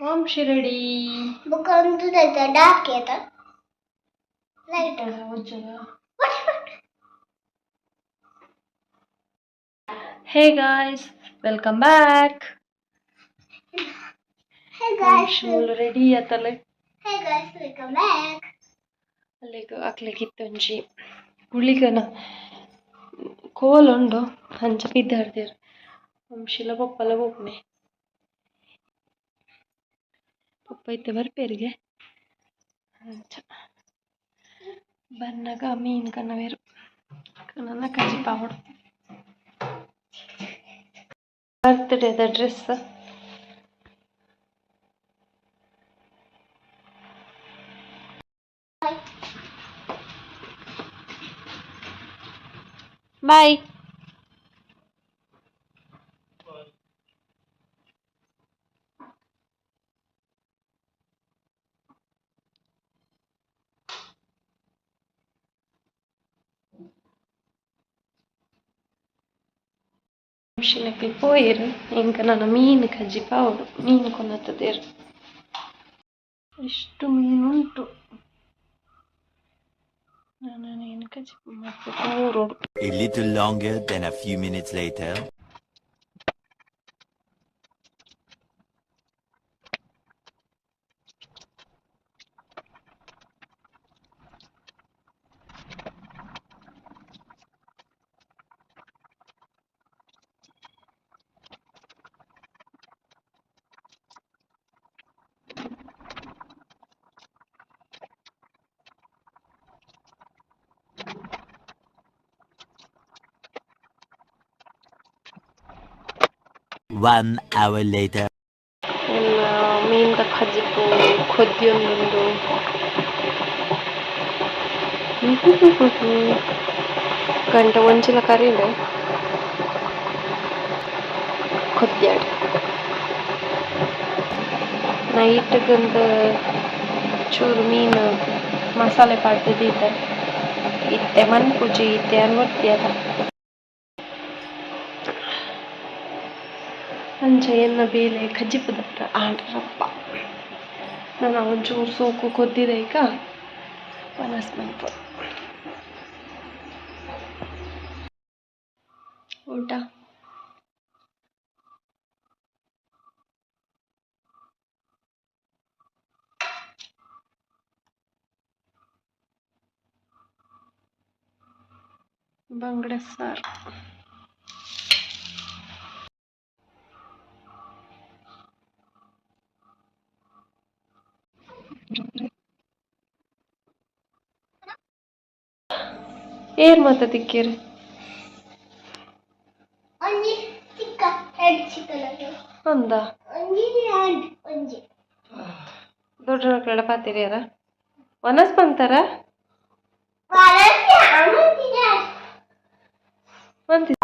Vamshi ready ಬುಕ್ಕೊಂದು dark ಆಯ್ತಾ light hey guys welcome back. Hey guys, ready ಆತಲ್ಲ hey guys, welcome back. ಅಲ್ಲಿಗೆ ಅಕ್ಲಿಗಿತ್ತು ಒಂಜಿ ಗುಳಿಗನ ಕೋಲುಂಡು ಹಂಚ ಬಿದ್ದಾಡ್ದೇರು ವಂಶಿಲ ಪಪ್ಪಲ ಪೊಪ್ಪನೆ ಪಪ್ಪ ಇತ್ತೆ ಬರ್ಪೇರಿಗೆ ಹಂಚ ಬನ್ನಗ ಮೀನು ಕನ್ನವೇರು ನನ್ನ ಕಜ್ಜಿ ಪಾವಡು ಬರ್ತ್ಡೇದ ಡ್ರೆಸ್ ಬಾಯ್. ವಂಶಿನಕ್ಕೆ ಪೋಯಿರು ಇಂಕ ನನ್ನ ಮೀನು ಕಜ್ಜಿ ಪಾವಡು ಮೀನು ಕೊನತ್ತದೇರು ಎಷ್ಟು ಮೀನುಂಟು ನಾನು ಮೀನು ಕಜ್ಜಿ ಮತ್ತೆ ಪೂರೋಡು. A little longer than a few minutes later. One hour later. ಎಲ್ಲ ಮೀನ್ದ ಕಜ್ಜಿಪ್ಪು ಕೊದ್ದಿಯೊಂದುಂಡು ಗಂಟ ಒಂಚಿಲ ಕರೀಲೆ ಕೊದ್ಯಾಡು ನೈಟ್ಗಂತ ಚೂರು ಮೀನು ಮಸಾಲೆ ಪಾಡ್ದಿದ್ದ ಇತ್ತೆ ಮನ್ಪುಜಿ ಇತ್ತೆ ಅನ್ವರ್ತಿಯದ ಅಂಚ ಎನ್ನ ಬೇಲೆ ಕಜ್ಜಿಪ್ಪದಟ್ಟ ಆಡ್ರಪ್ಪ ನಾನು ಒಂಚೂರು ಸೋಕು ಕೊದ್ದಿದೆ ಈಗ ಮನಸ್ ಬಂತು ಊಟ ಬಂಗಡೆ ಸಾರು ಏರ್ ಮಾತ ತಿಕ್ಕೇರಿ ಒಂಜಿ ಚಿಕ್ಕ ಎರಡು ಚಿಕ್ಕನ ಅಂದ ಒಂಜಿ ಎರಡು ಒಂಜಿ ದೊಡ್ಡ ಮಕ್ಕಳೆಲ್ಲ ಪಾತಿರಿಯಾರ ವನಸ್ ಬಂತಾರ ಮಂತಿ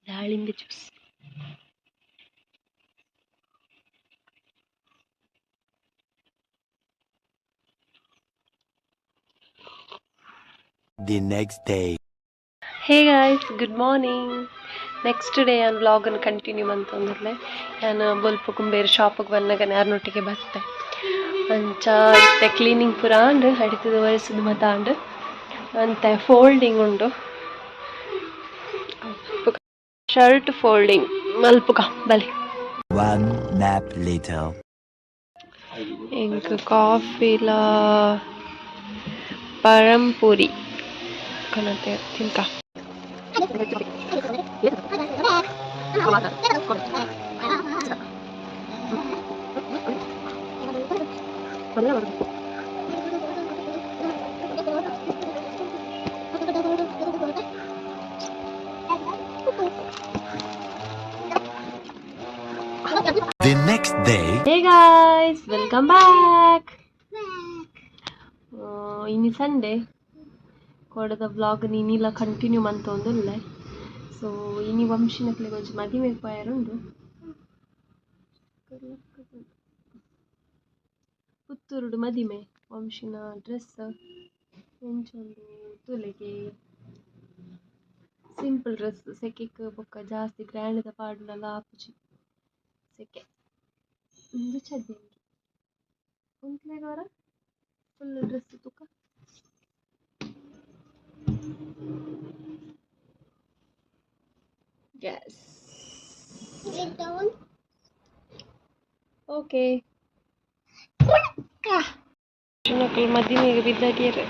ದಾಳಿಂಬೆ juice The next day. Hey guys good morning. Next day ನಾನು ವ್ಲಾಗನ್ನು ಕಂಟಿನ್ಯೂ ಅಂತಂದಿರಲೆ ನಾನು ಬೊಲ್ಪ ಕುಂಬೇರು ಶಾಪಿಗೆ ಬಂದಾಗ ಯಾರನೊಟ್ಟಿಗೆ ಬರ್ತೆ ಅಂಚ ಇತ್ತೆ ಕ್ಲೀನಿಂಗ್ ಪೂರ ಅಂಡು ಅಡಿತದ ವಯಸ್ಸದು ಮತಾಂಡು ಅಂತೆ ಫೋಲ್ಡಿಂಗ್ ಉಂಡು ಶರ್ಟ್ ಫೋಲ್ಡಿಂಗ್ ಮಲ್ಪುಗ ಬಲೆ. One nap later. ಇಂಕ ಕಾಫಿಲ ಪರಂಪುರಿ ಕನತೆ ತಿನ್ಕ The next day, hey guys, welcome back. ಇನ್ನು ಸಂಡೇ ಕೊಡದ ವ್ಲಾಗ್ ನೀನಿಲ್ಲ ಕಂಟಿನ್ಯೂ ಮಂತೊಂದುಲ್ಲೆ. ಸೊ ಇನಿ ವಂಶಿನಕ್ಲೆ ಕೊಂಚ ಮದಿಮೆಗ್ ಪೋಯರುಂಡು. ಪುತ್ತೂರುಡು ಮದಿಮೆ ವಂಶಿನ ಡ್ರೆಸ್ ಎಂಚೊಂದು ತುಲೆಗೆ ಸಿಂಪಲ್ ಡ್ರೆಸ್ ಸೆಕೆಕ್ ಬೊಕ್ಕ ಜಾಸ್ತಿ ಗ್ರ್ಯಾಂಡ್ ಪಾಡುನಲ ಆಪುಜಿ ಸೆಕೆ ಇಂದು ಚದ್ದಿಂಗಿ ಉಂತ್ಲೆಗವರ ಫುಲ್ ಡ್ರೆಸ್ ತುಕ ಗ್ಯಾಸ್ ಓಕೆ ಮಕ್ಕಳು ಮದಿಮೆಗೆ ಬಿದ್ದಾಗಿಯರೆ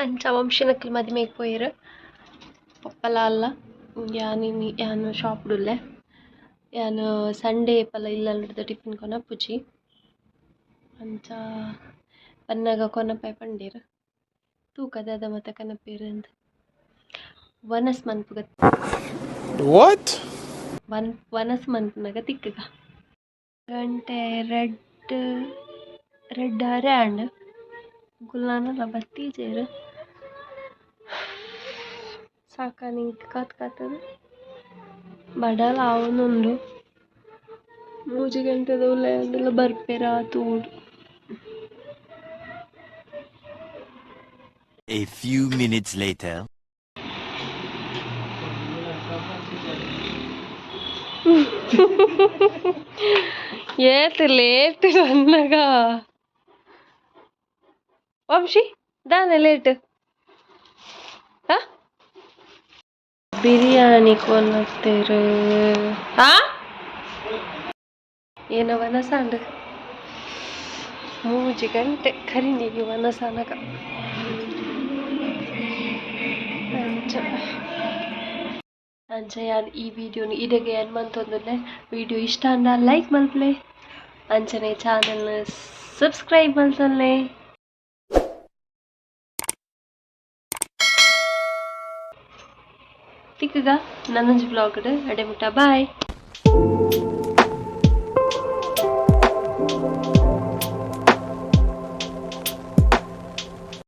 ಅಂಚ ವಂಶನಕ್ಕಲ್ ಮದಿಮೆಗೆ ಪೋಯರು ಪಪ್ಪಲ ಅಲ್ಲ ಯಾನು ಶಾಪ್ಡುಲ್ಲೆ ಯಾನು ಸಂಡೇ ಪಲ ಇಲ್ಲ ಟಿಫಿನ್ ಕೊನಪ್ಪುಜಿ ಅಂಚ ಪನ್ನಗ ಕೊನಪಾಯ ಪಂಡೇರು ತೂಕದ ಮತ್ತೆ ಕನಪೇರು ಅಂತ ವನಸ್ ಮನ್ಪುಗ ವನಸ್ ಮನ್ಪುನಗ ತಿಕ್ಕಗ ಗಂಟೆ ರೆಡ್ ಹರ್ಯಾಂಡ್ ಗುಲ್ಲಾನಲ್ಲ ಬತ್ತೀಜೇರು ಸಾಕ ನಿಂಗೆ ಕಾತದು ಬಡಲ ಅವನುಂಡು 3 ಗಂಟೆದ ಉಲ್ಲ ಅಂದೆಲ್ಲ ಬರ್ಪೇರ ತೂಡು. a few minutes later. ಏತ್ ಲೇಟ್ ಅನ್ನಗ ವಂಶಿ ದಾನೆ ಲೇಟ್ ಬಿರಿಯಾನಿ ಕೊನತ್ತೇರು ಏನ ವನಸಾಂಡ್ 3 ಗಂಟೆ ಕರಿನಿಗೆ ವನಸಾನಗ ಅಂಚ ಯಾನ್ ಈ ವಿಡಿಯೋನ ಇದಕ್ಕೆ ಏನು ಮಂತೊಂದುಲ್ಲೆ ವಿಡಿಯೋ ಇಷ್ಟ ಅಂದ ಲೈಕ್ ಮಲ್ಪಲೆ ಅಂಚನೆ ಚಾನಲ್ನ ಸಬ್ಸ್ಕ್ರೈಬ್ ಮಲ್ತೊಲ್ಲೆ. ತಿಕ್ಕಗ ನನ್ನೊಂಜಿ ಬ್ಲಾಗ್ಡ್ ಅಡೆ ಮುಟ್ಟ ಬಾಯ್.